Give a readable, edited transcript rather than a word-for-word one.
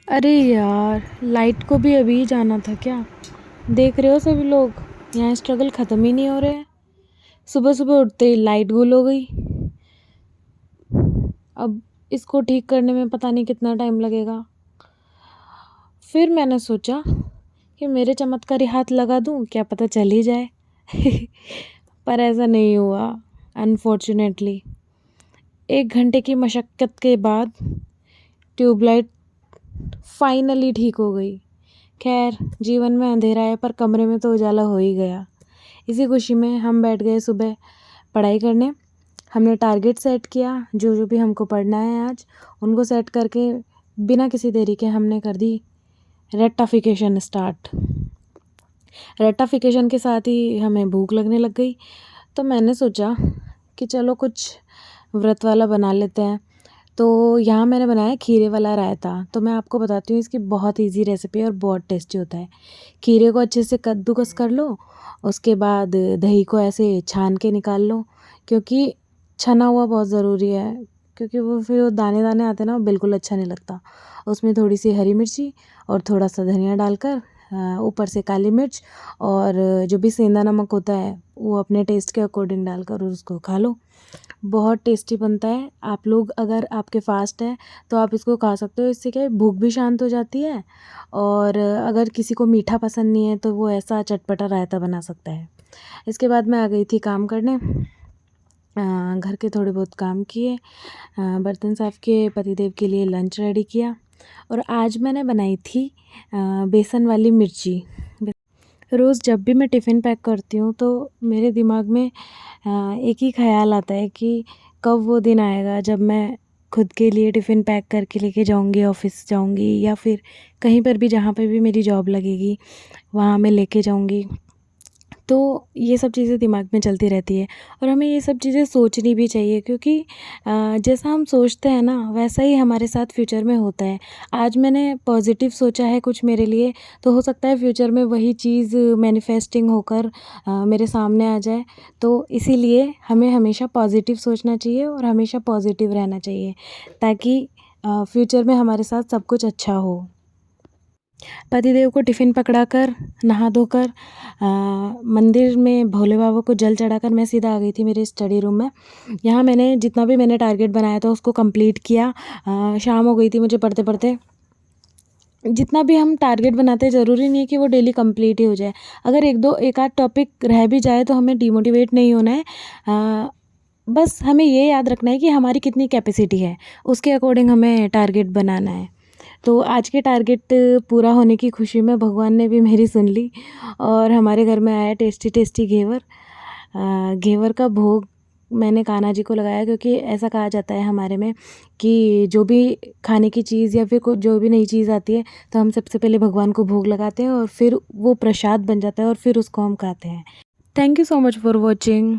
अरे यार, लाइट को भी अभी जाना था क्या? देख रहे हो सभी लोग, यहाँ स्ट्रगल ख़त्म ही नहीं हो रहे हैं। सुबह सुबह उठते ही लाइट गुल हो गई। अब इसको ठीक करने में पता नहीं कितना टाइम लगेगा। फिर मैंने सोचा कि मेरे चमत्कारी हाथ लगा दूँ, क्या पता चल ही जाए। पर ऐसा नहीं हुआ, अनफॉर्चुनेटली। 1 घंटे की मशक्क़त के बाद ट्यूबलाइट फाइनली ठीक हो गई। खैर, जीवन में अंधेरा है पर कमरे में तो उजाला हो ही गया। इसी खुशी में हम बैठ गए सुबह पढ़ाई करने। हमने टारगेट सेट किया, जो जो भी हमको पढ़ना है आज, उनको सेट करके बिना किसी देरी के हमने कर दी रेक्टाफिकेशन स्टार्ट। रेक्टाफिकेशन के साथ ही हमें भूख लगने लग गई, तो मैंने सोचा कि चलो कुछ व्रत वाला बना लेते हैं। तो यहाँ मैंने बनाया खीरे वाला रायता। तो मैं आपको बताती हूँ, इसकी बहुत इजी रेसिपी है और बहुत टेस्टी होता है। खीरे को अच्छे से कद्दूकस कर लो, उसके बाद दही को ऐसे छान के निकाल लो, क्योंकि छना हुआ बहुत ज़रूरी है, क्योंकि वो फिर वो दाने दाने आते हैं ना, वो बिल्कुल अच्छा नहीं लगता। उसमें थोड़ी सी हरी मिर्ची और थोड़ा सा धनिया डालकर ऊपर से काली मिर्च और जो भी सेंधा नमक होता है वो अपने टेस्ट के अकॉर्डिंग डालकर और उसको खा लो। बहुत टेस्टी बनता है। आप लोग अगर आपके फास्ट है तो आप इसको खा सकते हो। इससे क्या है, भूख भी शांत हो जाती है, और अगर किसी को मीठा पसंद नहीं है तो वो ऐसा चटपटा रायता बना सकता है। इसके बाद मैं आ गई थी काम करने। घर के थोड़े बहुत काम किए, बर्तन साफ़ किए, पतिदेव के लिए लंच रेडी किया, और आज मैंने बनाई थी बेसन वाली मिर्ची। रोज़ जब भी मैं टिफ़िन पैक करती हूँ तो मेरे दिमाग में एक ही ख़्याल आता है कि कब वो दिन आएगा जब मैं खुद के लिए टिफ़िन पैक करके लेके जाऊँगी, ऑफ़िस जाऊँगी, या फिर कहीं पर भी जहाँ पे भी मेरी जॉब लगेगी वहाँ मैं लेके जाऊँगी। तो ये सब चीज़ें दिमाग में चलती रहती है, और हमें ये सब चीज़ें सोचनी भी चाहिए, क्योंकि जैसा हम सोचते हैं ना वैसा ही हमारे साथ फ्यूचर में होता है। आज मैंने पॉज़िटिव सोचा है कुछ मेरे लिए, तो हो सकता है फ्यूचर में वही चीज़ मैनिफेस्टिंग होकर मेरे सामने आ जाए। तो इसीलिए हमें हमेशा पॉज़िटिव सोचना चाहिए और हमेशा पॉज़िटिव रहना चाहिए, ताकि फ्यूचर में हमारे साथ सब कुछ अच्छा हो। पतिदेव को टिफ़िन पकड़ाकर, नहा धोकर मंदिर में भोले बाबा को जल चढ़ाकर मैं सीधा आ गई थी मेरे स्टडी रूम में। यहाँ मैंने जितना भी मैंने टारगेट बनाया था उसको कंप्लीट किया। शाम हो गई थी मुझे पढ़ते-पढ़ते। जितना भी हम टारगेट बनाते हैं ज़रूरी नहीं है कि वो डेली कंप्लीट ही हो जाए। अगर एक आध टॉपिक रह भी जाए तो हमें डिमोटिवेट नहीं होना है। बस हमें ये याद रखना है कि हमारी कितनी कैपेसिटी है, उसके अकॉर्डिंग हमें टारगेट बनाना है। तो आज के टारगेट पूरा होने की खुशी में भगवान ने भी मेरी सुन ली, और हमारे घर में आया टेस्टी टेस्टी घेवर। घेवर का भोग मैंने कान्हा जी को लगाया, क्योंकि ऐसा कहा जाता है हमारे में कि जो भी खाने की चीज़ या फिर कुछ जो भी नई चीज़ आती है तो हम सबसे पहले भगवान को भोग लगाते हैं, और फिर वो प्रसाद बन जाता है और फिर उसको हम खाते हैं। Thank you so much for watching.